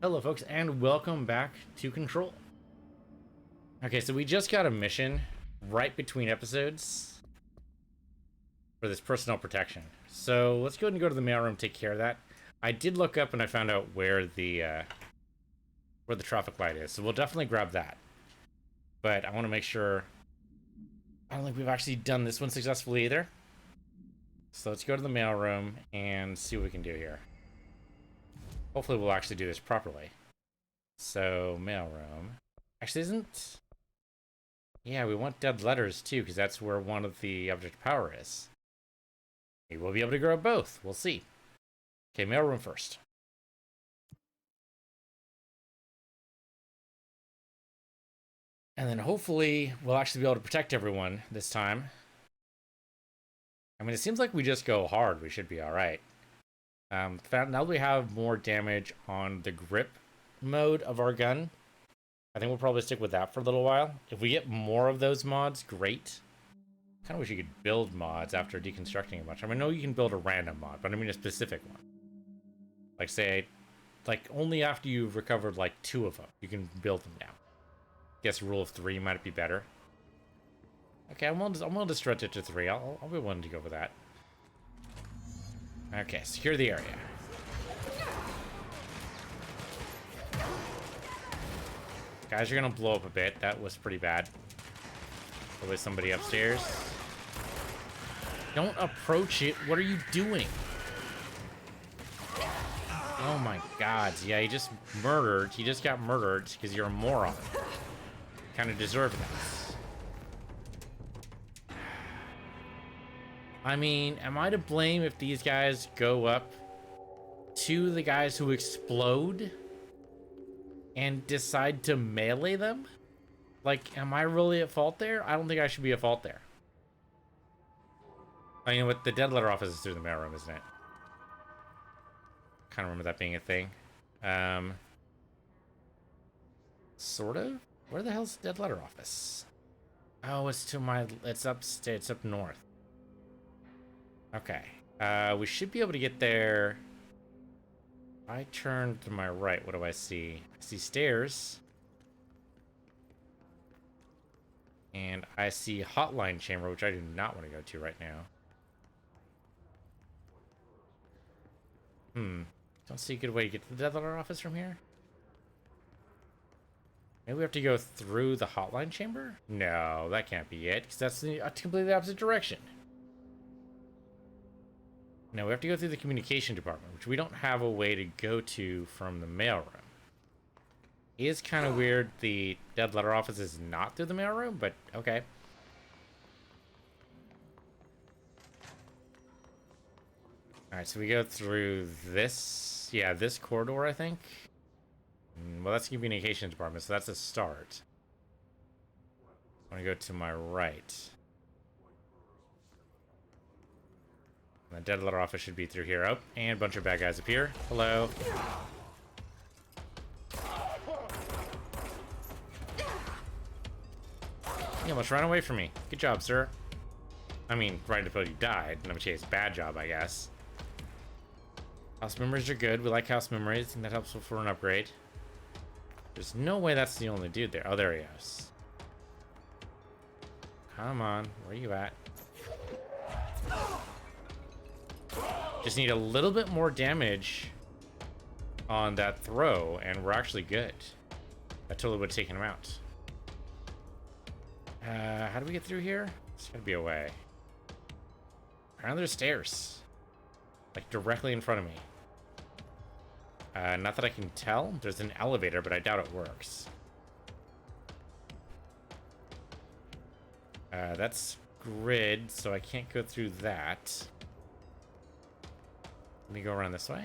Hello folks, and welcome back to Control. Okay, so we just got a mission right between episodes for this personnel protection. So let's go ahead and go to the mailroom and take care of that. I did look up and I found out where the traffic light is, so we'll definitely grab that. But I want to make sure... I don't think we've actually done this one successfully either. So let's go to the mailroom and see what we can do here. Hopefully we'll actually do this properly. So, mailroom. Actually, isn't... Yeah, we want dead letters, too, because that's where one of the object of power is. Maybe we'll be able to grab both. We'll see. Okay, mailroom first. And then hopefully we'll actually be able to protect everyone this time. I mean, it seems like we just go hard. We should be alright. Now that we have more damage on the grip mode of our gun, I think we'll probably stick with that for a little while. If we get more of those mods, great. Kind of wish you could build mods after deconstructing a bunch. I mean, I know you can build a random mod, but I mean a specific one. Like, say, like, only after you've recovered, like, 2 of them, you can build them now. Guess rule of 3 might be better. Okay, I'm willing to stretch it to 3. I'll be willing to go with that. Okay, secure the area. Guys are gonna blow up a bit. That was pretty bad. Probably somebody upstairs. Don't approach it. What are you doing? Oh my god. Yeah, he just got murdered because you're a moron. Kind of deserve that. I mean, am I to blame if these guys go up to the guys who explode and decide to melee them? Like, am I really at fault there? I don't think I should be at fault there. I mean, with the dead letter office is through the mailroom, isn't it? Kind of remember that being a thing. Sort of? Where the hell's the dead letter office? Oh, it's upstate, it's up north. Okay, we should be able to get there. I turn to my right, what do I see? I see stairs. And I see hotline chamber, which I do not want to go to right now. Don't see a good way to get to the dead letter office from here. Maybe we have to go through the hotline chamber? No, that can't be it, because that's the completely opposite direction. No, we have to go through the communication department, which we don't have a way to go to from the mailroom. It is kind of weird the dead letter office is not through the mailroom, but okay. Alright, so we go through this, yeah, this corridor, I think. Well, that's the communications department, so that's a start. I want to go to my right. The dead letter office should be through here. Oh, and a bunch of bad guys appear. Hello. You almost ran away from me. Good job, sir. I mean, right until you died. In which case, bad job, I guess. House memories are good. We like house memories, and that helps for an upgrade. There's no way that's the only dude there. Oh, there he is. Come on. Where are you at? Just need a little bit more damage on that throw, and we're actually good. That totally would have taken him out. How do we get through here? There's gotta be a way. Apparently there's stairs. Like, directly in front of me. Not that I can tell. There's an elevator, but I doubt it works. That's grid, so I can't go through that. Let me go around this way.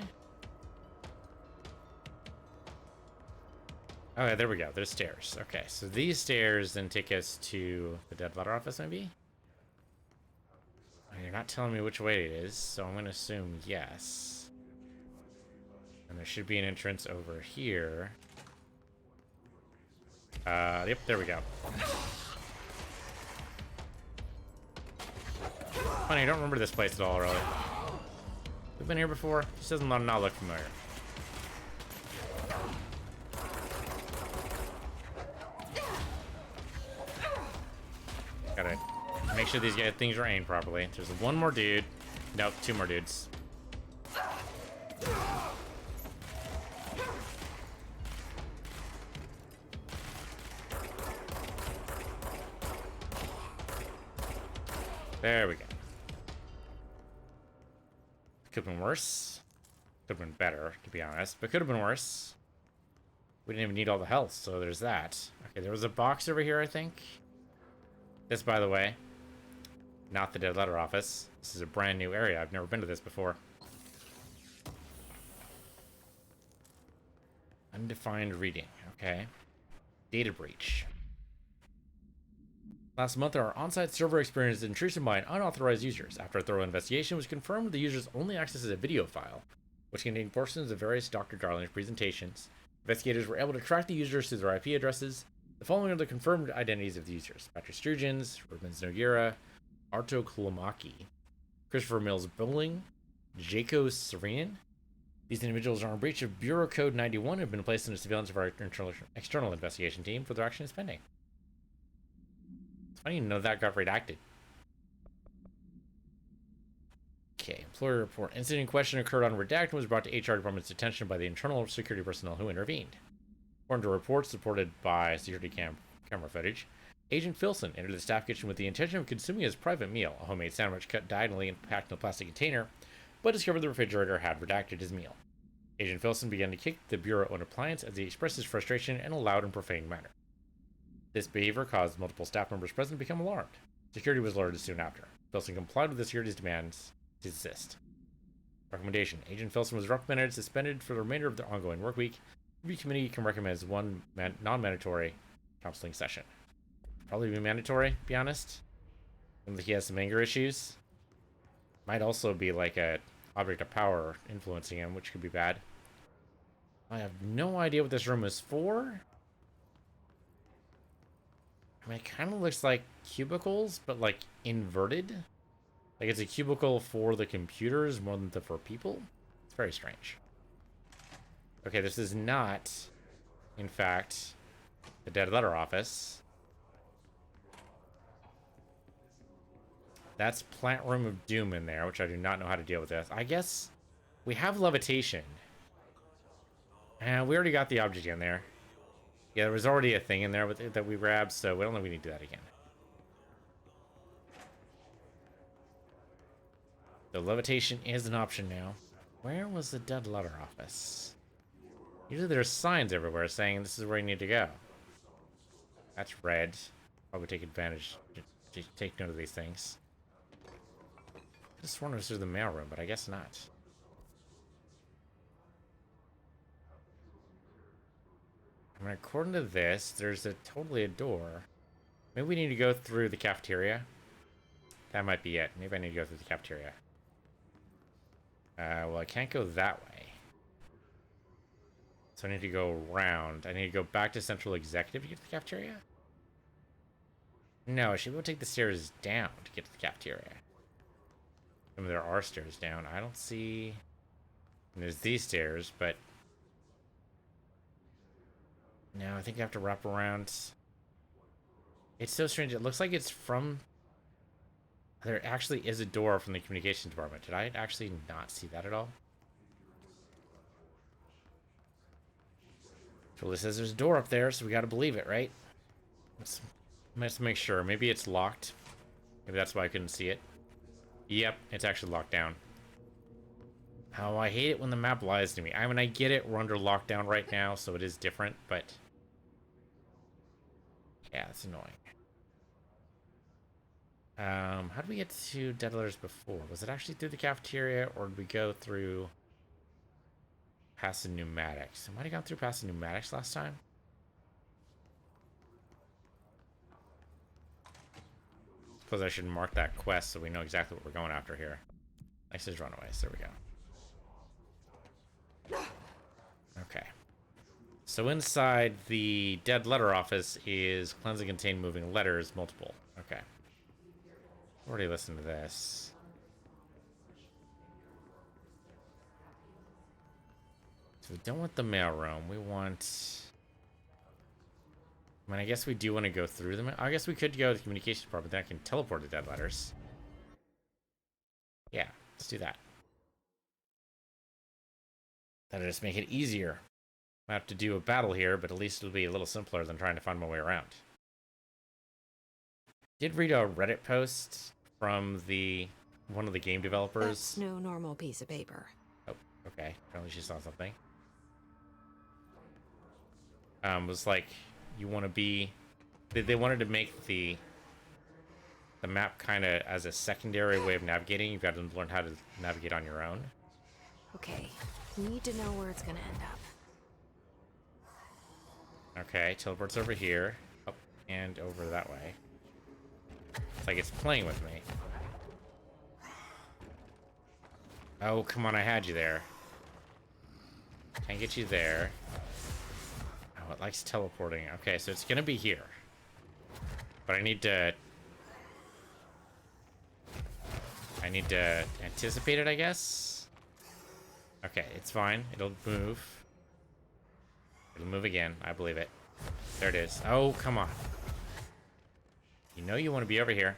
Oh, yeah, there we go. There's stairs. Okay, so these stairs then take us to the dead letter office, maybe? You're not telling me which way it is, so I'm going to assume yes. And there should be an entrance over here. Yep, there we go. Funny, I don't remember this place at all, really. We've been here before. This doesn't not look familiar. Gotta make sure these things are aimed properly. There's one more dude. Nope, two more dudes. There we go. Could have been worse. Could have been better, to be honest. But could have been worse. We didn't even need all the health, so there's that. Okay, there was a box over here, I think. This, by the way, not the Dead Letter Office. This is a brand new area. I've never been to this before. Undefined reading. Okay. Data breach. Last month, our on-site server experienced intrusion by unauthorized users. After a thorough investigation, it was confirmed the users only accessed a video file, which contained portions of various Dr. Darling's presentations. Investigators were able to track the users through their IP addresses. The following are the confirmed identities of the users: Patrick Strugens, Rubens Noguera, Arto Kolomaki, Christopher Mills Bowling, Jaco Serenian. These individuals are in breach of Bureau Code 91 and have been placed under surveillance of our external investigation team for their action is pending. It's funny to know that got redacted. Okay, employer report. Incident in question occurred on redacted and was brought to HR department's attention by the internal security personnel who intervened. According to reports supported by security camera footage, Agent Filson entered the staff kitchen with the intention of consuming his private meal, a homemade sandwich cut diagonally and packed in a plastic container, but discovered the refrigerator had redacted his meal. Agent Filson began to kick the bureau-owned appliance as he expressed his frustration in a loud and profane manner. This behavior caused multiple staff members present to become alarmed. Security was alerted soon after. Filson complied with the security's demands to desist. Recommendation: Agent Filson was reprimanded and suspended for the remainder of the ongoing work week. The review committee can recommend one non-mandatory counseling session. Probably be mandatory, to be honest. Seems like he has some anger issues. Might also be like a object of power influencing him, which could be bad. I have no idea what this room is for. I mean, it kind of looks like cubicles, but like inverted. Like it's a cubicle for the computers more than for people. It's very strange. Okay, this is not, in fact, the Dead Letter Office. That's Plant Room of Doom in there, which I do not know how to deal with this. I guess we have levitation. And we already got the object in there. Yeah, there was already a thing in there with it that we grabbed, so we don't think we need to do that again. So levitation is an option now. Where was the Dead Letter Office? Usually there's signs everywhere saying this is where you need to go. That's red. Probably take advantage to take note of these things. I just wonder if this is the mailroom, but I guess not. I mean, according to this, there's totally a door. Maybe we need to go through the cafeteria. That might be it. Maybe I need to go through the cafeteria. Well, I can't go that way. So I need to go around. I need to go back to Central Executive to get to the cafeteria? No, I should be able to take the stairs down to get to the cafeteria. I mean, there are stairs down. I don't see... And there's these stairs, but... No, I think I have to wrap around. It's so strange. It looks like it's from... There actually is a door from the communications department. Did I actually not see that at all? Julie says there's a door up there, so we gotta believe it, right? Let's make sure. Maybe it's locked. Maybe that's why I couldn't see it. Yep, it's actually locked down. Oh, I hate it when the map lies to me. I mean, I get it. We're under lockdown right now, so it is different, but... Yeah, it's annoying. How did we get to Dead Letters before? Was it actually through the cafeteria, or did we go through past the pneumatics? I might have gone through past the pneumatics last time. Suppose I should mark that quest so we know exactly what we're going after here. Next is runaways. There we go. Okay. So inside the Dead Letter Office is cleanse and contain moving letters, multiple. Okay. Already listened to this. So we don't want the mailroom. We want... I mean, I guess we do want to go through them. I guess we could go to the communications department, then I can teleport to dead letters. Yeah, let's do that. That'll just make it easier. I have to do a battle here, but at least it'll be a little simpler than trying to find my way around. Did read a Reddit post from one of the game developers. That's no normal piece of paper. Oh, okay. Apparently she saw something. Was like, you want to be... They wanted to make the map kind of as a secondary way of navigating. You've got to learn how to navigate on your own. Okay, need to know where it's gonna end up. Okay, teleports over here. Up and over that way. It's like it's playing with me. Oh, come on, I had you there. Can't get you there. Oh, it likes teleporting. Okay, so it's gonna be here. But I need to anticipate it, I guess. Okay, it's fine. It'll move. It'll move again. I believe it. There it is. Oh, come on. You know you want to be over here.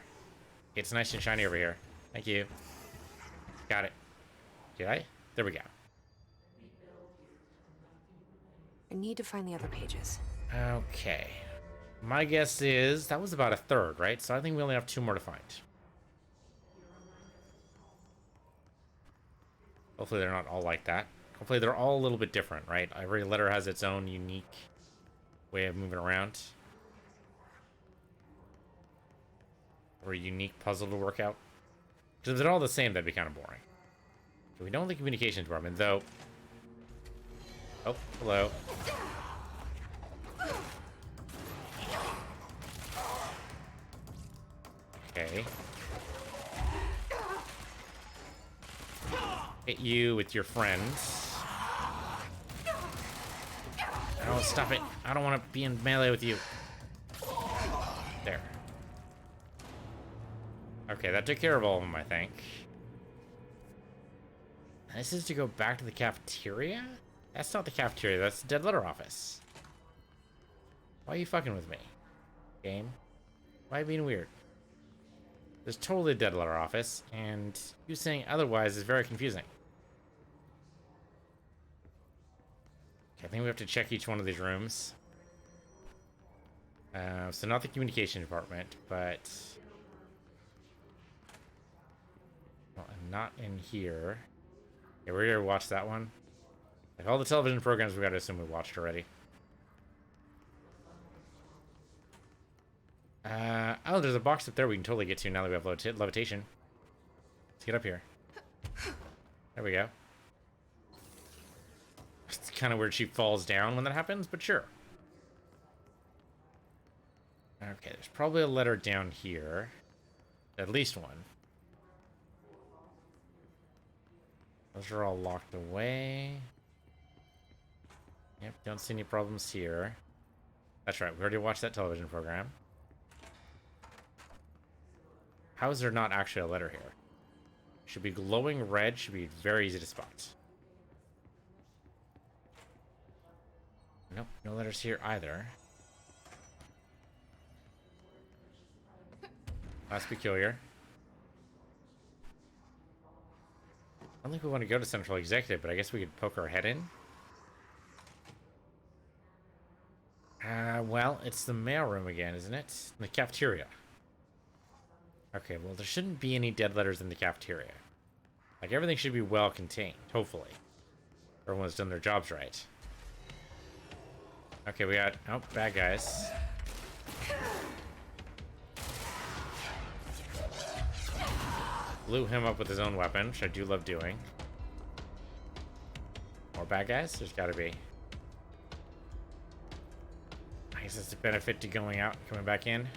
It's nice and shiny over here. Thank you. Got it. Did I? There we go. I need to find the other pages. Okay. My guess is that was about a third, right? So I think we only have 2 more to find. Hopefully they're not all like that. Hopefully they're all a little bit different, right? Every letter has its own unique way of moving around. Or a unique puzzle to work out. Because if they're all the same, that'd be kind of boring. So we don't have the communications department, though. Oh, hello. Okay. Hit you with your friends. Oh, stop it. I don't want to be in melee with you. There. Okay, that took care of all of them, I think. This is to go back to the cafeteria? That's not the cafeteria, that's the dead letter office. Why are you fucking with me? Game? Why are you being weird? There's totally a dead letter office, and you saying otherwise is very confusing. Okay, I think we have to check each one of these rooms. So not the communication department, but... Well, I'm not in here. Okay, we're gonna watch that one. Like all the television programs, we gotta assume we watched already. Oh, there's a box up there we can totally get to now that we have levitation. Let's get up here. There we go. It's kind of weird she falls down when that happens, but sure. Okay, there's probably a letter down here. At least one. Those are all locked away. Yep, don't see any problems here. That's right, we already watched that television program. How is there not actually a letter here? Should be glowing red, should be very easy to spot. Nope, no letters here either. That's peculiar. I don't think we want to go to Central Executive, but I guess we could poke our head in. Well, it's the mailroom again, isn't it? In the cafeteria. Okay, well, there shouldn't be any dead letters in the cafeteria. Like, everything should be well contained, hopefully. Everyone's done their jobs right. Okay, we got... Oh, bad guys. Blew him up with his own weapon, which I do love doing. More bad guys? There's gotta be. I guess it's a benefit to going out and coming back in.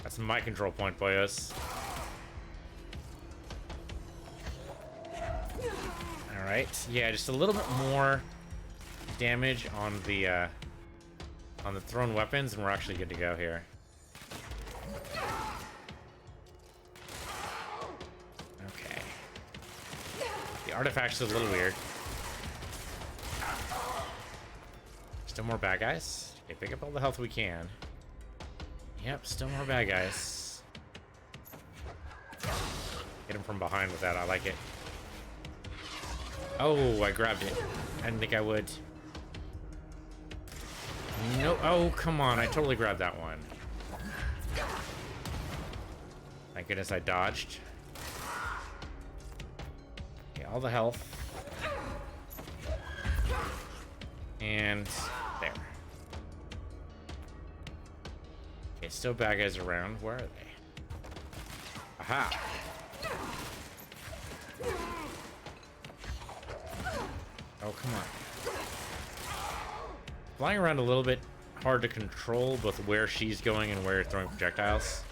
That's my control point, boyos. Alright, yeah, just a little bit more damage on the thrown weapons, and we're actually good to go here. Okay. The artifact's a little weird. Still more bad guys. Okay, pick up all the health we can. Yep, still more bad guys. Hit him from behind with that. I like it. Oh, I grabbed it. I didn't think I would. No. Oh, come on. I totally grabbed that one. Thank goodness I dodged. Okay, all the health. And there. Okay, still bad guys around. Where are they? Aha! Oh, come on. Flying around a little bit hard to control both where she's going and where you're throwing projectiles.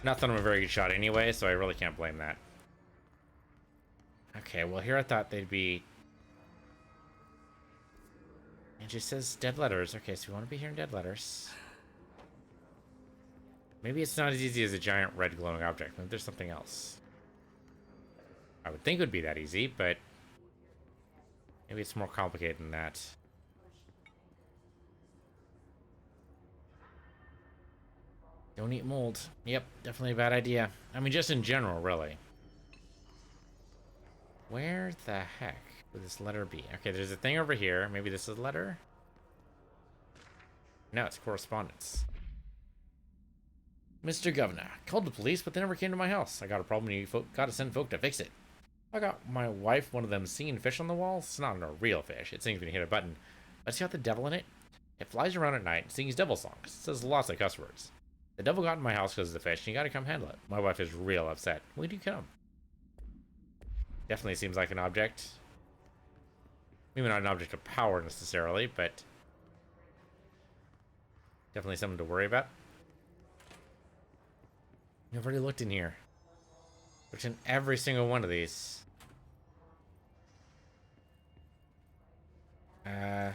Not that I'm a very good shot anyway, so I really can't blame that. Okay, well here I thought they'd be... It just says dead letters. Okay, so we want to be hearing dead letters. Maybe it's not as easy as a giant red glowing object. Maybe there's something else. I would think it would be that easy, but maybe it's more complicated than that. Don't eat mold. Yep, definitely a bad idea. I mean, just in general, really. Where the heck would this letter be? Okay, there's a thing over here. Maybe this is a letter? No, it's correspondence. Mr. Governor, called the police, but they never came to my house. I got a problem and you gotta send folk to fix it. I got my wife one of them singing fish on the wall. It's not a real fish. It sings when you hit a button. But it's got the devil in it. It flies around at night and sings devil songs. It says lots of cuss words. The devil got in my house because of the fish, and you gotta come handle it. My wife is real upset. When do you come? Definitely seems like an object. Maybe not an object of power necessarily, but definitely something to worry about. I've already looked in here. Looked in every single one of these. Yeah,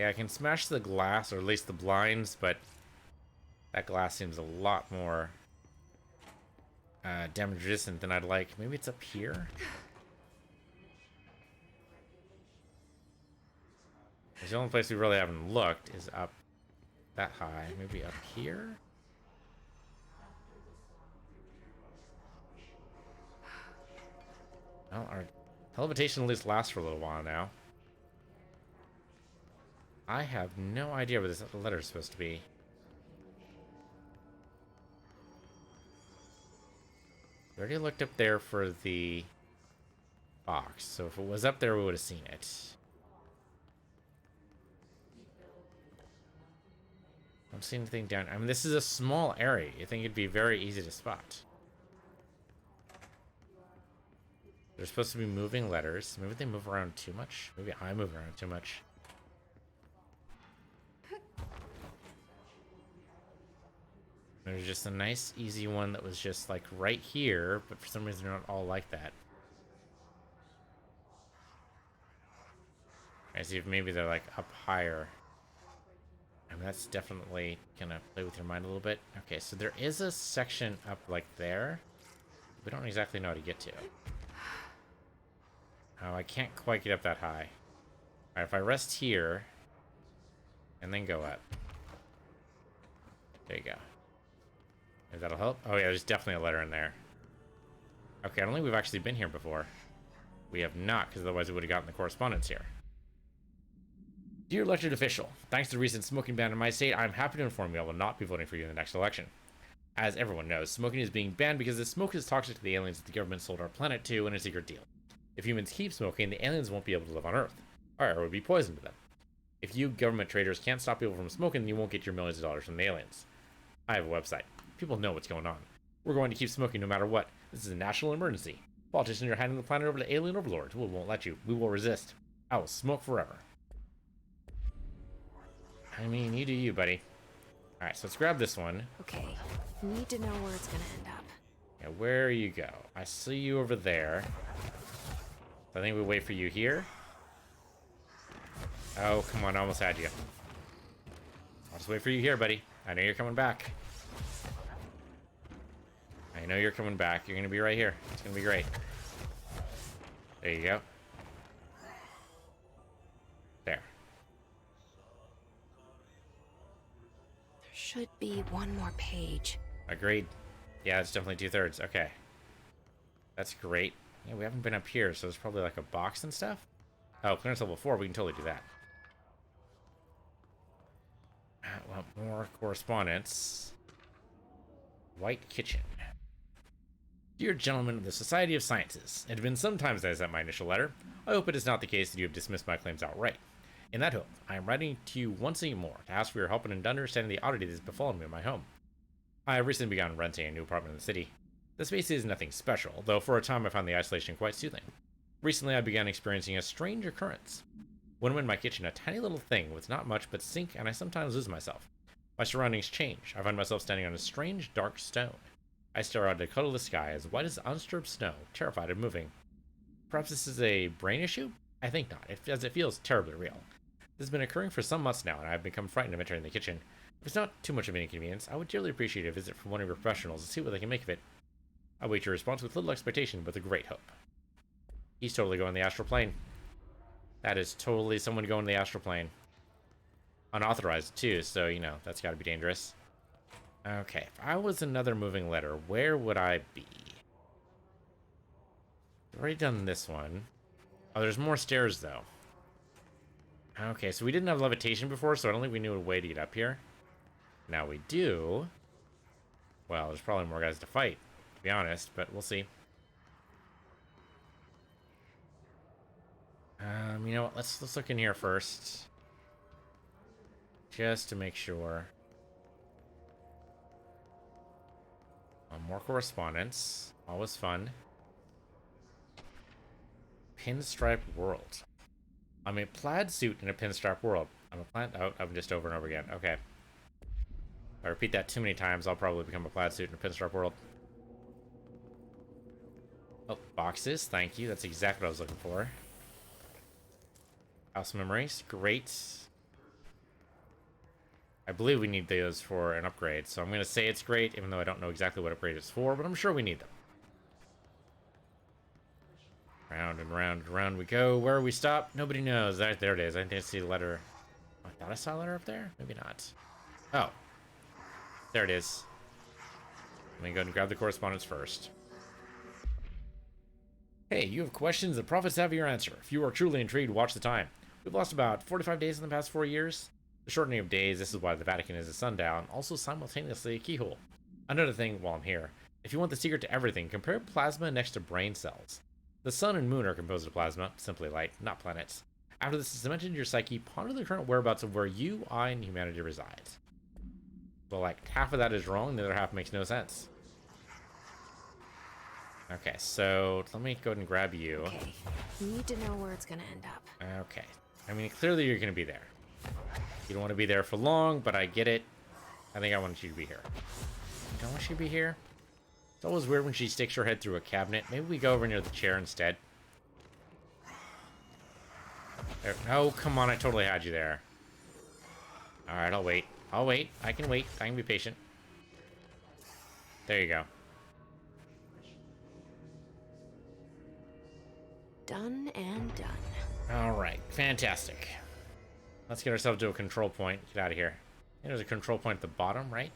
I can smash the glass, or at least the blinds, but that glass seems a lot more damage resistant than I'd like. Maybe it's up here? The only place we really haven't looked is up that high. Maybe up here? Well, our teleportation at least lasts for a little while now. I have no idea where this letter is supposed to be. I already looked up there for the box, so if it was up there, we would have seen it. I don't see anything down. I mean, this is a small area. You think it'd be very easy to spot. They're supposed to be moving letters. Maybe they move around too much. Maybe I move around too much. There's just a nice, easy one that was just like right here, but for some reason they're not all like that. I see if maybe they're like up higher. I mean, that's definitely gonna play with your mind a little bit. Okay, so there is a section up like there. We don't exactly know how to get to. Oh, I can't quite get up that high. Alright, if I rest here and then go up. There you go. Maybe that'll help. Oh yeah, there's definitely a letter in there. Okay, I don't think we've actually been here before. We have not, because otherwise we would have gotten the correspondence here. Dear elected official, thanks to the recent smoking ban in my state, I'm happy to inform you I will not be voting for you in the next election. As everyone knows, smoking is being banned because the smoke is toxic to the aliens that the government sold our planet to in a secret deal. If humans keep smoking, the aliens won't be able to live on Earth. Our air would be poison to them. If you government traders can't stop people from smoking, then you won't get your millions of dollars from the aliens. I have a website. People know what's going on. We're going to keep smoking no matter what. This is a national emergency. Politicians are handing the planet over to alien overlords. We won't let you. We will resist. I will smoke forever. I mean, you do you, buddy. Alright, so let's grab this one. Okay, need to know where it's gonna end up. Yeah, where you go? I see you over there. I think we wait for you here. Oh, come on, I almost had you. I'll just wait for you here, buddy. I know you're coming back. I know you're coming back. You're gonna be right here. It's gonna be great. There you go. There. There should be one more page. Agreed. Yeah, it's definitely 2/3. Okay. That's great. Yeah, we haven't been up here, so there's probably like a box and stuff. Oh, clearance level 4, we can totally do that. Well, more correspondence. White Kitchen. Dear gentlemen of the Society of Sciences, it had been some time since I sent my initial letter. I hope it is not the case that you have dismissed my claims outright. In that hope, I am writing to you once more to ask for your help in understanding the oddity that has befallen me in my home. I have recently begun renting a new apartment in the city. The space is nothing special, though for a time I found the isolation quite soothing. Recently I began experiencing a strange occurrence. When I'm in my kitchen, a tiny little thing with not much but sink, and I sometimes lose myself. My surroundings change. I find myself standing on a strange, dark stone. I stare out at the colorless sky, as white as undisturbed snow, terrified and moving. Perhaps this is a brain issue? I think not, as it feels terribly real. This has been occurring for some months now, and I have become frightened of entering the kitchen. If it's not too much of an inconvenience, I would dearly appreciate a visit from one of your professionals to see what they can make of it. I wait your response with little expectation, but with great hope. He's totally going the astral plane. That is totally someone going to the astral plane. Unauthorized, too, so, you know, that's got to be dangerous. Okay, if I was another moving letter, where would I be? I've already done this one. Oh, there's more stairs, though. Okay, so we didn't have levitation before, so I don't think we knew a way to get up here. Now we do. Well, there's probably more guys to fight, to be honest, but we'll see. You know what? Let's look in here first, just to make sure. More correspondence, always fun. Pinstripe world. I'm a plaid suit in a pinstripe world. I'm a plaid. Oh, I'm just over and over again. Okay. If I repeat that too many times, I'll probably become a plaid suit in a pinstripe world. Oh, boxes. Thank you. That's exactly what I was looking for. House memories. Great. I believe we need those for an upgrade, so I'm going to say it's great, even though I don't know exactly what upgrade it's for, but I'm sure we need them. Round and round and round we go. Where we stop? Nobody knows. There it is. I didn't see the letter. I thought I saw a letter up there. Maybe not. Oh. There it is. Let me go and grab the correspondence first. Hey, you have questions? The prophets have your answer. If you are truly intrigued, watch the time. We've lost about 45 days in the past 4 years. The shortening of days, this is why the Vatican is a sundown, also simultaneously a keyhole. Another thing while I'm here, if you want the secret to everything, compare plasma next to brain cells. The sun and moon are composed of plasma, simply light, not planets. After this is cemented in your psyche, ponder the current whereabouts of where you, I, and humanity resides. Well, like, half of that is wrong, the other half makes no sense. Okay, so let me go ahead and grab you. Okay, need to know where it's gonna end up. Okay. I mean, clearly you're going to be there. You don't want to be there for long, but I get it. I think I want you to be here. I don't want you to be here. It's always weird when she sticks her head through a cabinet. Maybe we go over near the chair instead. There. Oh, come on. I totally had you there. Alright, I'll wait. I'll wait. I can wait. I can be patient. There you go. Done and done. Alright, fantastic. Let's get ourselves to a control point. Get out of here. There's a control point at the bottom, right?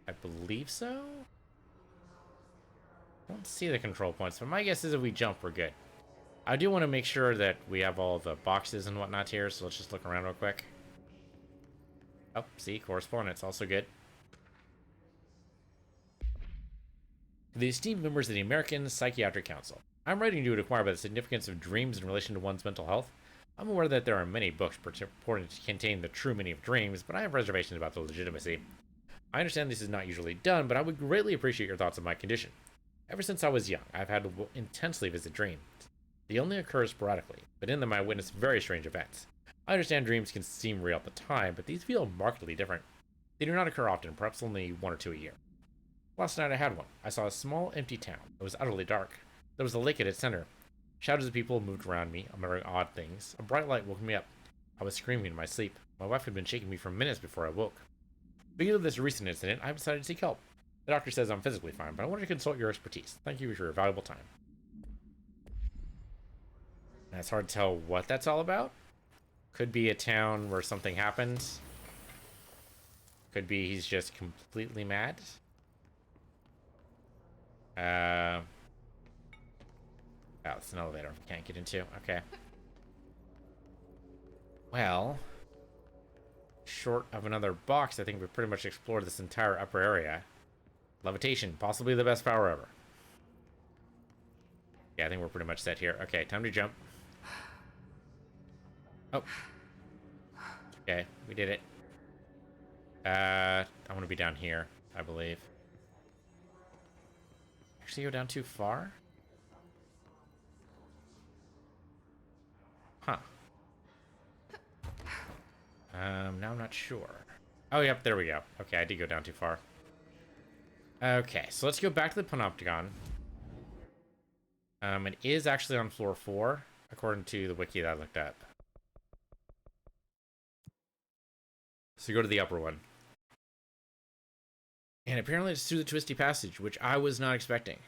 I believe so? I don't see the control points, but my guess is if we jump, we're good. I do want to make sure that we have all the boxes and whatnot here, so let's just look around real quick. Oh, see, correspondence, also good. The esteemed members of the American Psychiatric Council. I'm writing to you to inquire about the significance of dreams in relation to one's mental health. I'm aware that there are many books purporting to contain the true meaning of dreams, but I have reservations about the legitimacy. I understand this is not usually done, but I would greatly appreciate your thoughts on my condition. Ever since I was young, I've had to intensely visit dreams. They only occur sporadically, but in them I witness very strange events. I understand dreams can seem real at the time, but these feel markedly different. They do not occur often, perhaps only 1 or 2 a year. Last night I had one. I saw a small, empty town. It was utterly dark. There was a lake at its center. Shadows of people moved around me, muttering odd things. A bright light woke me up. I was screaming in my sleep. My wife had been shaking me for minutes before I woke. Because of this recent incident, I decided to seek help. The doctor says I'm physically fine, but I wanted to consult your expertise. Thank you for your valuable time. And it's hard to tell what that's all about. Could be a town where something happens. Could be he's just completely mad. Oh, it's an elevator we can't get into. Okay. Well, short of another box, I think we've pretty much explored this entire upper area. Levitation, possibly the best power ever. Yeah, I think we're pretty much set here. Okay, time to jump. Oh. Okay, we did it. I want to be down here, I believe. Actually go down too far? Huh. Now I'm not sure. Oh, yep, there we go. Okay, I did go down too far. Okay, so let's go back to the Panopticon. It is actually on floor 4, according to the wiki that I looked at. So go to the upper one. And apparently it's through the Twisty Passage, which I was not expecting.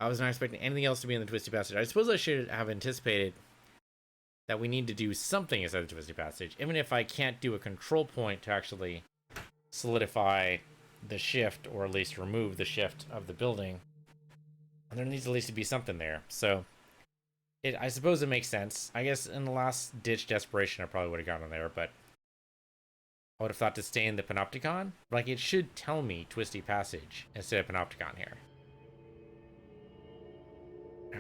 I was not expecting anything else to be in the Twisty Passage. I suppose I should have anticipated that we need to do something inside the Twisty Passage, even if I can't do a control point to actually solidify the shift, or at least remove the shift of the building. And there needs at least to be something there. So, I suppose it makes sense. I guess in the last ditch desperation, I probably would have gone on there, but I would have thought to stay in the Panopticon. Like, it should tell me Twisty Passage instead of Panopticon here.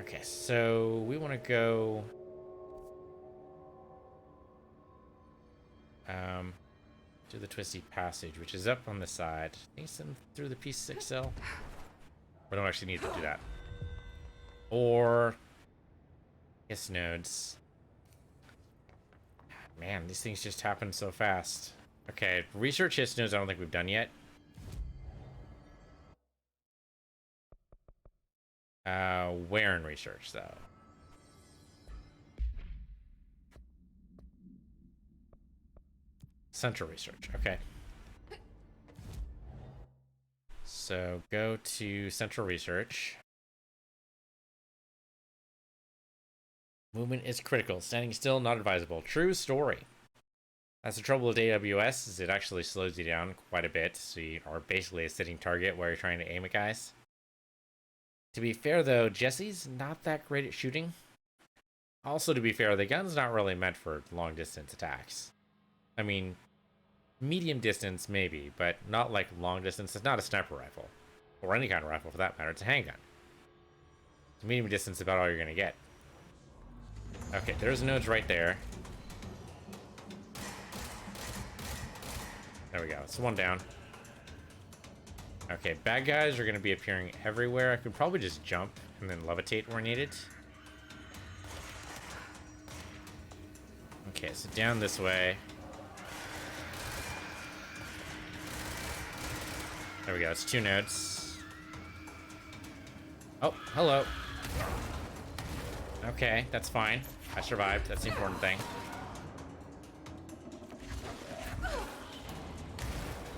Okay, so we want to go to the Twisty Passage, which is up on the side. I think it's through the P6 cell. We don't actually need to do that. Or yes, nodes. Man, these things just happen so fast. Okay, research his nodes I don't think we've done yet. Where in research, though? Central research, okay. So go to central research. Movement is critical. Standing still, not advisable. True story. That's the trouble with AWS, is it actually slows you down quite a bit, so you are basically a sitting target while you're trying to aim at guys. To be fair, though, Jesse's not that great at shooting. Also, to be fair, the gun's not really meant for long-distance attacks. I mean, medium distance, maybe, but not like long distance. It's not a sniper rifle. Or any kind of rifle, for that matter. It's a handgun. So medium distance is about all you're going to get. Okay, there's nodes right there. There we go. It's one down. Okay, bad guys are going to be appearing everywhere. I could probably just jump and then levitate where needed. Okay, so down this way. There we go. It's 2 nodes. Oh, hello. Okay, that's fine. I survived. That's the important thing.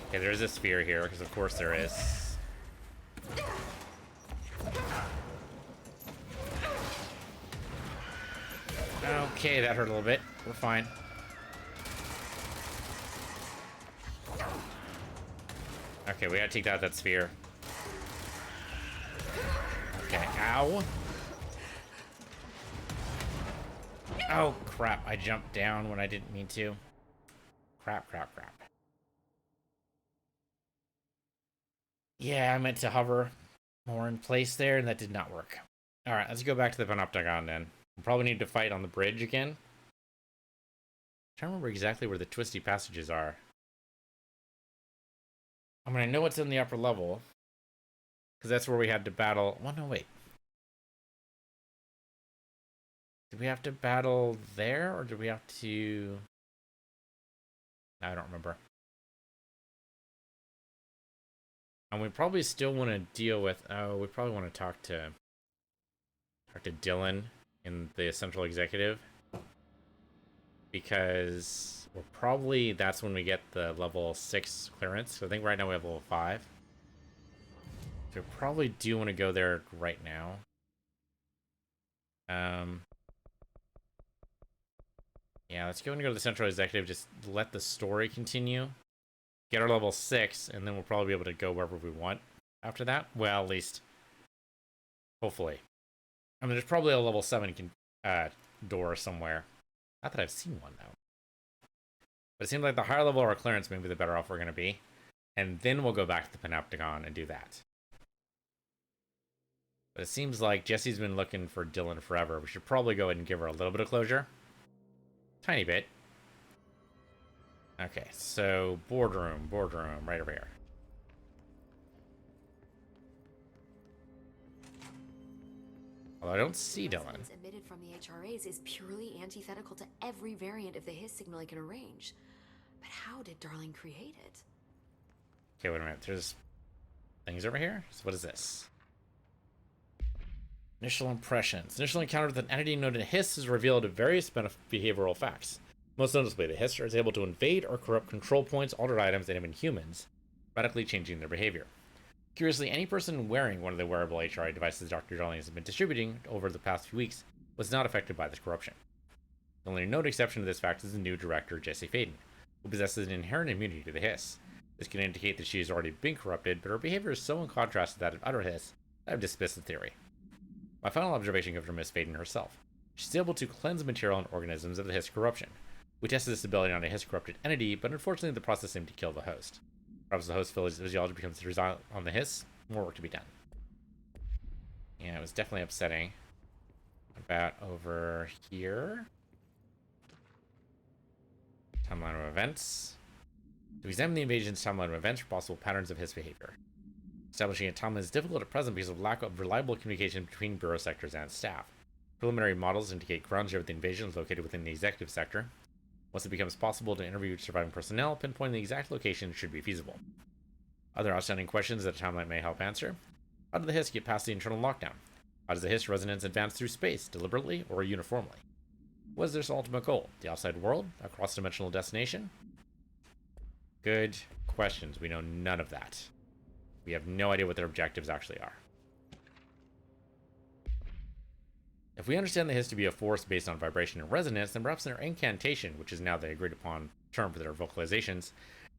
Okay, there is a sphere here, because of course there is. Okay, that hurt a little bit. We're fine. Okay, we gotta take out that sphere. Okay, ow. Oh, crap. I jumped down when I didn't mean to. Crap. Yeah, I meant to hover more in place there, and that did not work. Alright, let's go back to the Panopticon then. We'll probably need to fight on the bridge again. I'm trying to remember exactly where the twisty passages are. I mean, I know it's in the upper level, because that's where we had to battle. Well, no, wait. Did we have to battle there, or did we have to... I don't remember. And we probably still want to deal with... Oh, we probably want to talk to Dylan in the central executive. Because we're probably... That's when we get the level 6 clearance. So I think right now we have level 5. So we probably do want to go there right now. Yeah, let's go and go to the Central Executive. Just let the story continue. Get our level 6, and then we'll probably be able to go wherever we want after that. Well, at least, hopefully. I mean, there's probably a level 7 door somewhere. Not that I've seen one, though. But it seems like the higher level our clearance, maybe the better off we're going to be. And then we'll go back to the Panopticon and do that. But it seems like Jesse's been looking for Dylan forever. We should probably go ahead and give her a little bit of closure. Tiny bit. Okay, so boardroom, right over here. Although I don't see Dylan. Emitted from the HRAs is purely antithetical to every variant of the Hiss signal I can arrange. But how did Darling create it? Okay, wait a minute. There's things over here? So what is this? Initial impressions. Initial encounter with an entity known as Hiss has revealed various behavioral facts. Most noticeably, the Hiss is able to invade or corrupt control points, alter items, and even humans, radically changing their behavior. Curiously, any person wearing one of the wearable HRA devices Dr. Darling has been distributing over the past few weeks was not affected by this corruption. The only known exception to this fact is the new director, Jessie Faden, who possesses an inherent immunity to the Hiss. This can indicate that she has already been corrupted, but her behavior is so in contrast to that of other Hiss that I've dismissed the theory. My final observation comes from Miss Faden herself. She's able to cleanse material and organisms of the Hiss corruption. We tested this ability on a Hiss corrupted entity, but unfortunately the process seemed to kill the host. Perhaps the host physiology becomes resistant on the Hiss. More work to be done. Yeah, it was definitely upsetting. About over here. Timeline of events. To examine the invasion's timeline of events for possible patterns of Hiss behavior. Establishing a timeline is difficult at present because of lack of reliable communication between bureau sectors and staff. Preliminary models indicate ground zero of the invasion is located within the executive sector. Once it becomes possible to interview surviving personnel, pinpointing the exact location should be feasible. Other outstanding questions that a timeline may help answer. How did the Hiss get past the internal lockdown? How does the Hiss resonance advance through space, deliberately or uniformly? What is their ultimate goal? The outside world? A cross-dimensional destination? Good questions. We know none of that. We have no idea what their objectives actually are. If we understand the Hiss to be a force based on vibration and resonance, then perhaps their incantation, which is now the agreed upon term for their vocalizations,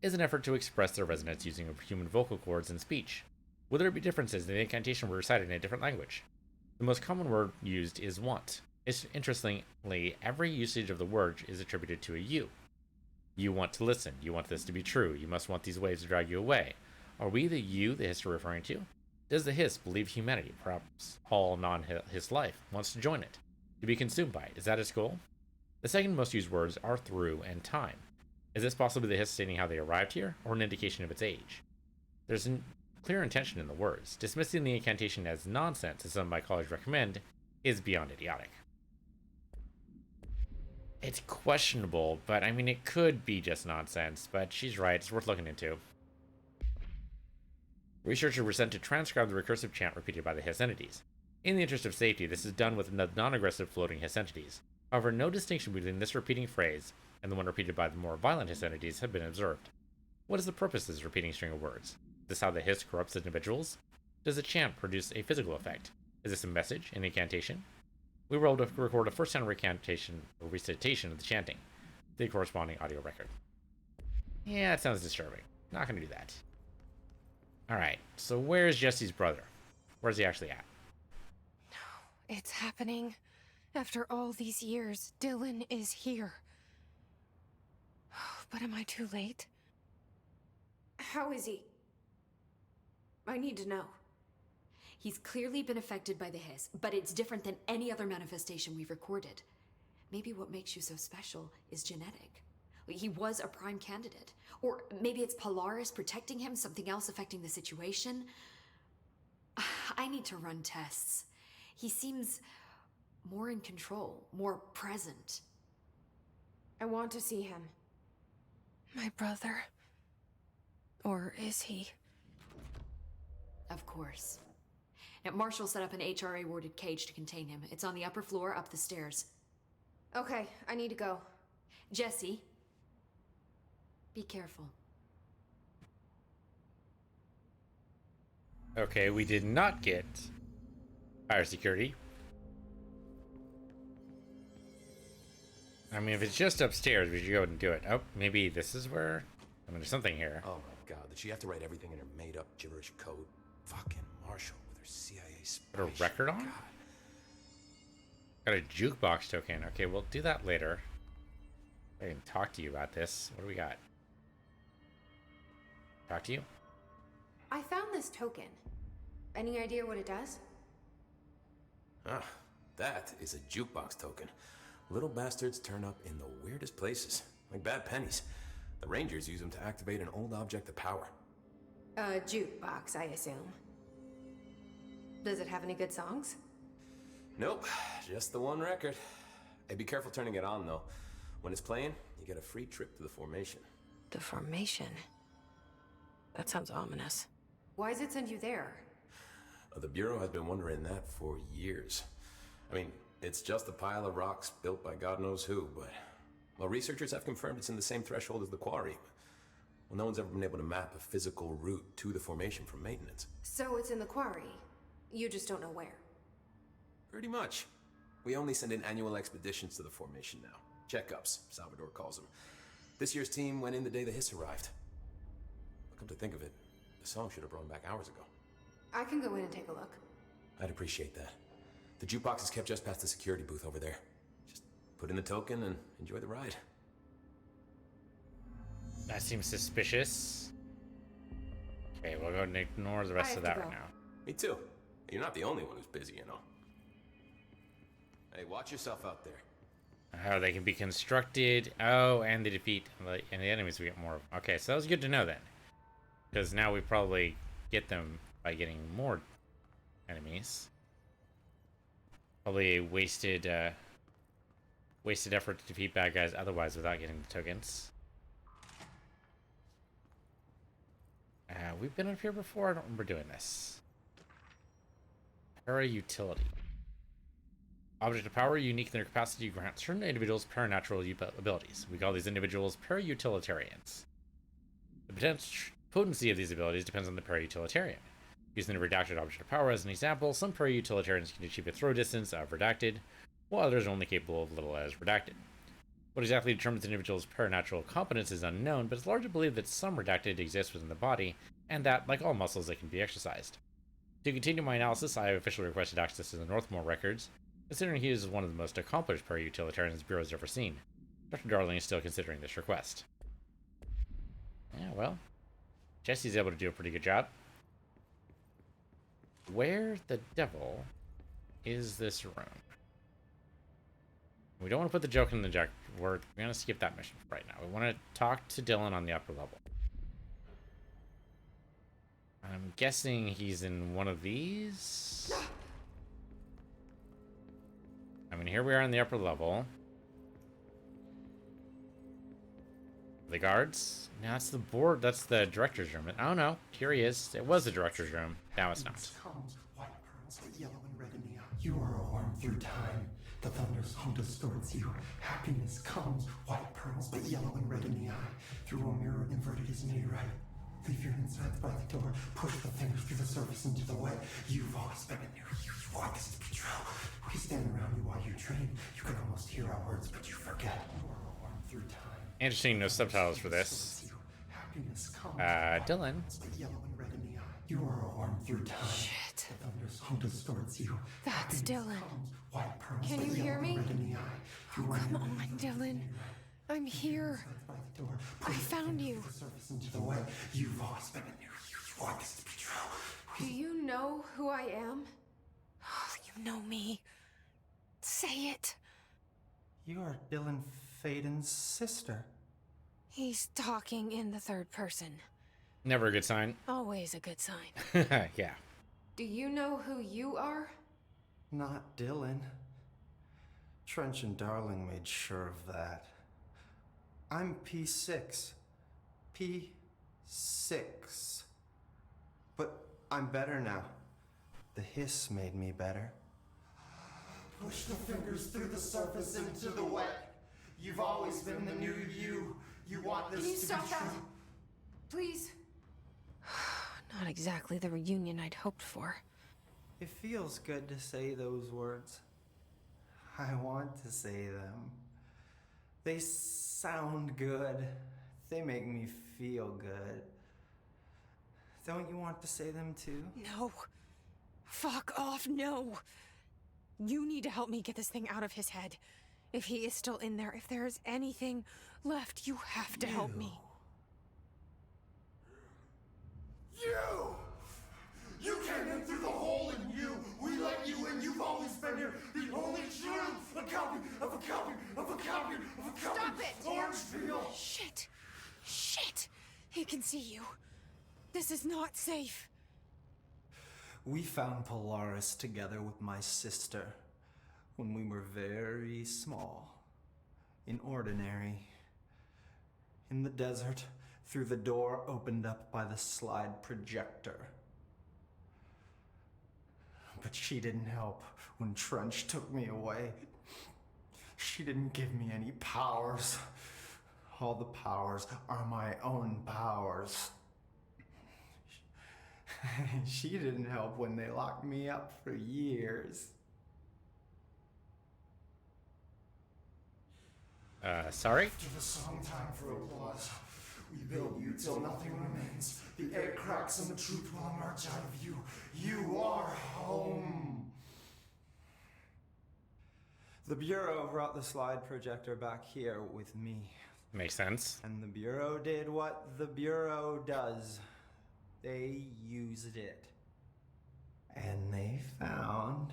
is an effort to express their resonance using human vocal cords and speech. Will there be differences in the incantation were recited in a different language? The most common word used is want. Interestingly, every usage of the word is attributed to a you. You want to listen. You want this to be true. You must want these waves to drag you away. Are we the you the Hiss are referring to? Does the Hiss believe humanity, perhaps all non-Hiss life, wants to join it? To be consumed by it? Is that its goal? The second most used words are through and time. Is this possibly the Hiss stating how they arrived here, or an indication of its age? There's a clear intention in the words. Dismissing the incantation as nonsense, as some of my colleagues recommend, is beyond idiotic. It's questionable, but I mean, it could be just nonsense, but she's right, it's worth looking into. Researchers were sent to transcribe the recursive chant repeated by the Hiss entities. In the interest of safety, this is done with non-aggressive floating Hiss entities. However, no distinction between this repeating phrase and the one repeated by the more violent Hiss entities have been observed. What is the purpose of this repeating string of words? Is this how the Hiss corrupts individuals? Does the chant produce a physical effect? Is this a message, an incantation? We were able to record a first-hand recantation or recitation of the chanting, the corresponding audio record. Yeah, it sounds disturbing. Not gonna do that. Alright, so where's Jesse's brother? Where's he actually at? No, it's happening. After all these years, Dylan is here. But am I too late? How is he? I need to know. He's clearly been affected by the Hiss, but it's different than any other manifestation we've recorded. Maybe what makes you so special is genetic. He was a prime candidate. Or maybe it's Polaris protecting him, something else affecting the situation. I need to run tests. He seems more in control, more present. I want to see him. My brother? Or is he? Of course. Now, Marshall set up an HRA-warded cage to contain him. It's on the upper floor, up the stairs. Okay, I need to go. Jesse, be careful. Okay, we did not get fire security. I mean, if it's just upstairs, we should go and do it. Oh, maybe this is where... I mean, there's something here. Oh my god, did she have to write everything in her made-up gibberish code? Fucking Marshall with her CIA spy Put a record on? God. Got a jukebox token. Okay, we'll do that later. I can talk to you about this. What do we got? Talk to you? I found this token. Any idea what it does? Ah, that is a jukebox token. Little bastards turn up in the weirdest places, like bad pennies. The Rangers use them to activate an old object of power. A jukebox, I assume. Does it have any good songs? Nope, just the one record. Hey, be careful turning it on, though. When it's playing, you get a free trip to the formation. The formation? That sounds ominous. Why does it send you there? The Bureau has been wondering that for years. I mean, it's just a pile of rocks built by God knows who, but... Well, researchers have confirmed it's in the same threshold as the quarry. Well, no one's ever been able to map a physical route to the formation from maintenance. So it's in the quarry. You just don't know where. Pretty much. We only send in annual expeditions to the formation now. Checkups, Salvador calls them. This year's team went in the day the hiss arrived. Come to think of it, the song should have brought them back hours ago. I can go in and take a look. I'd appreciate that. The jukebox is kept just past the security booth over there. Just put in the token and enjoy the ride. That seems suspicious. Okay, we'll go and ignore the rest of that right now. Me too. You're not the only one who's busy, you know. Hey, watch yourself out there. Oh, they can be constructed. Oh, and they defeat the enemies we get more of. Okay, so that was good to know then. Because now we probably get them by getting more enemies. Probably a wasted effort to defeat bad guys otherwise without getting the tokens. We've been up here before. I don't remember doing this. Para-utility. Object of power unique in their capacity to grant certain individuals paranatural abilities. We call these individuals para-utilitarians. The potency of these abilities depends on the para-utilitarian. Using the redacted object of power as an example, some para-utilitarians can achieve a throw distance of redacted, while others are only capable of little as redacted. What exactly determines an individual's paranatural competence is unknown, but it's largely believed that some redacted exists within the body, and that, like all muscles, they can be exercised. To continue my analysis, I have officially requested access to the Northmore records, considering he is one of the most accomplished para-utilitarians the Bureau has ever seen. Dr. Darling is still considering this request. Yeah, well, Jesse's able to do a pretty good job. Where the devil is this room? We don't want to put the joke in the jack. We're going to skip that mission right now. We want to talk to Dylan on the upper level. I'm guessing he's in one of these. I mean, here we are on the upper level. The guards? No, that's the board. That's the director's room. Oh no, here he is. It was the director's room. Now it's not. Comes, white pearls, but yellow and red in the eye. You are a worm through time. The thunder's home distorts you. Happiness comes, white pearls, but yellow and red in the eye. Through a mirror inverted is made right. Leave your insides by the door. Push the fingers through the surface into the wet. You've always been in there. You want this to be true. We stand around you while you dream. You can almost hear our words, but you forget. You are a worm through time. Interesting, no subtitles for this. Dylan. You are a worm through time. Shit. The thunder's home distorts you. That's Dylan. White pearls, Can you but hear yellow me? and red in the eye. Oh, come on, Dylan. I'm here. I found you. Into the way. You've always been in there. You want this to be true. Do you know who I am? Oh, you know me. Say it. You are Dylan Faden's sister. He's talking in the third person. Never a good sign. Always a good sign. Yeah. Do you know who you are? Not Dylan. Trench and Darling made sure of that. I'm P6. P6. But I'm better now. The hiss made me better. Push the fingers through the surface into the wet. You've always been the new you. You want this Can you to stop be that? true. Please? Not exactly the reunion I'd hoped for. It feels good to say those words. I want to say them. They sound good. They make me feel good. Don't you want to say them too? No. Fuck off, no. You need to help me get this thing out of his head. If he is still in there, if there is anything left, you have to help me. You! You came in through the hole in you! We let you in, you've always been here! The only truth! A copy of a copy of a copy of a copy! Stop it! Orange peel! Shit! Shit! He can see you. This is not safe. We found Polaris together with my sister when we were very small, in Ordinary, in the desert, through the door opened up by the slide projector. But she didn't help when Trench took me away. She didn't give me any powers. All the powers are my own powers. She didn't help when they locked me up for years. Sorry? To the song time for applause. We build you till nothing remains. The air cracks and the truth will emerge out of you. You are home. The Bureau brought the slide projector back here with me. Makes sense. And the Bureau did what the Bureau does. They used it. And they found...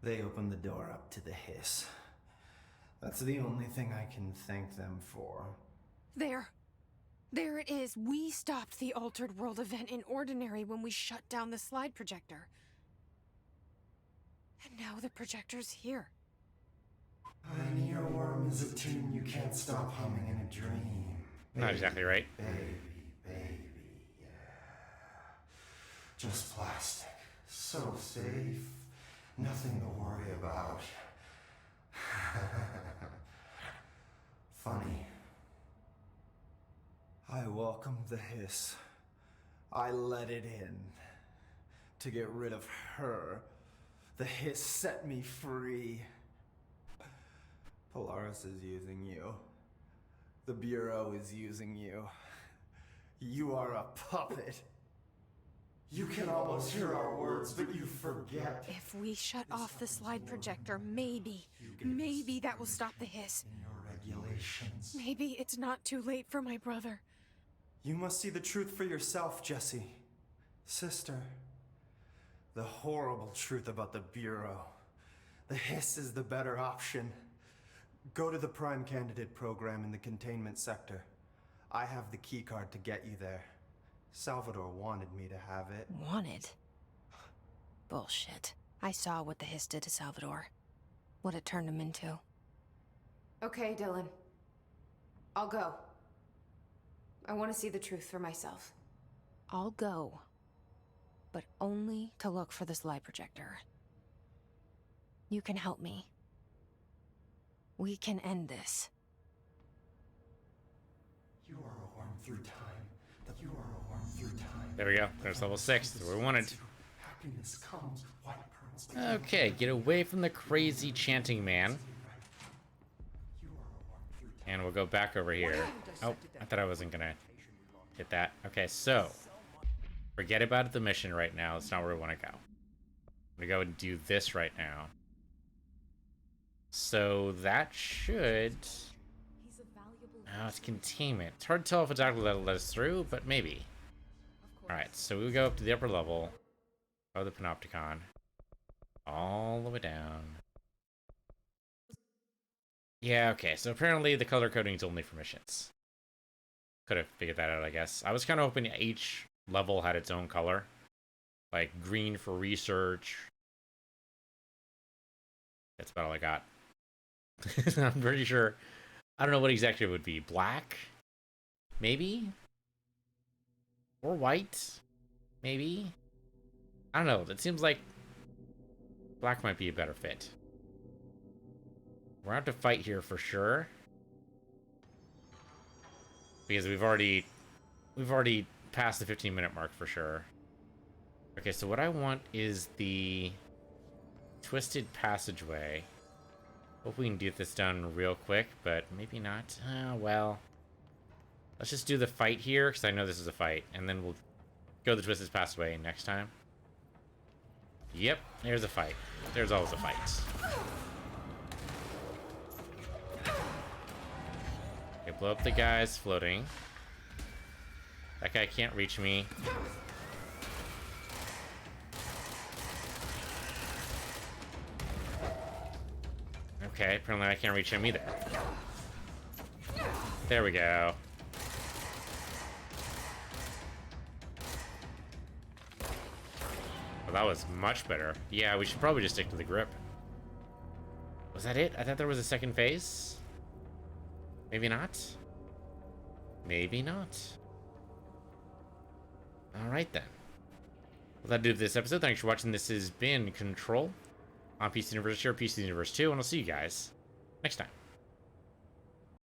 They opened the door up to the hiss. That's the only thing I can thank them for. There. There it is. We stopped the Altered World event in Ordinary when we shut down the slide projector. And now the projector's here. An earworm is a tune you can't stop humming in a dream. Not exactly right. Baby, yeah. Just plastic. So safe. Nothing to worry about. Funny. I welcomed the hiss. I let it in. To get rid of her. The hiss set me free. Polaris is using you. The Bureau is using you. You are a puppet. You can almost hear our words, but you forget. If we shut off the slide projector, maybe that will stop the hiss. In your regulations. Maybe it's not too late for my brother. You must see the truth for yourself, Jessie. Sister. The horrible truth about the Bureau. The hiss is the better option. Go to the Prime Candidate program in the containment sector. I have the keycard to get you there. Salvador wanted me to have it. Wanted? Bullshit. I saw what the hiss did to Salvador. What it turned him into. Okay, Dylan. I'll go. I want to see the truth for myself. I'll go. But only to look for the slide projector. You can help me. We can end this. You are a worm through time. You are a worm through time. There we go. There's level 6. That's what we wanted. Happiness comes, white pearls. Okay, get away from the crazy chanting man. You are a worm through time. And we'll go back over here. Oh, I thought I wasn't gonna hit that. Okay, so forget about the mission right now. That's not where we want to go. I'm gonna go and do this right now. So that should... it's containment. It's hard to tell if it's actually let us through, but maybe. Alright, so we go up to the upper level of the Panopticon. All the way down. Yeah, okay, so apparently the color coding is only for missions. Could have figured that out, I guess. I was kind of hoping each level had its own color. Like green for research. That's about all I got. I'm pretty sure. I don't know what exactly it would be. Black? Maybe? Or white? Maybe? I don't know. It seems like black might be a better fit. We're gonna have to fight here for sure. Because we've already passed the 15-minute mark for sure. Okay, so what I want is the Twisted Passageway. Hope we can get this done real quick, but maybe not. Well, let's just do the fight here, because I know this is a fight, and then we'll go the Twisted Passageway next time. Yep, there's a fight. There's always a fight. Okay, blow up the guys floating. That guy can't reach me. Okay, apparently I can't reach him either. There we go. Well, that was much better. Yeah, we should probably just stick to the grip. Was that it? I thought there was a second phase. Maybe not. Maybe not. Alright then. Well, that'll do for this episode. Thanks for watching. This has been Control on PC Universe here, PC Universe 2, and I'll see you guys next time.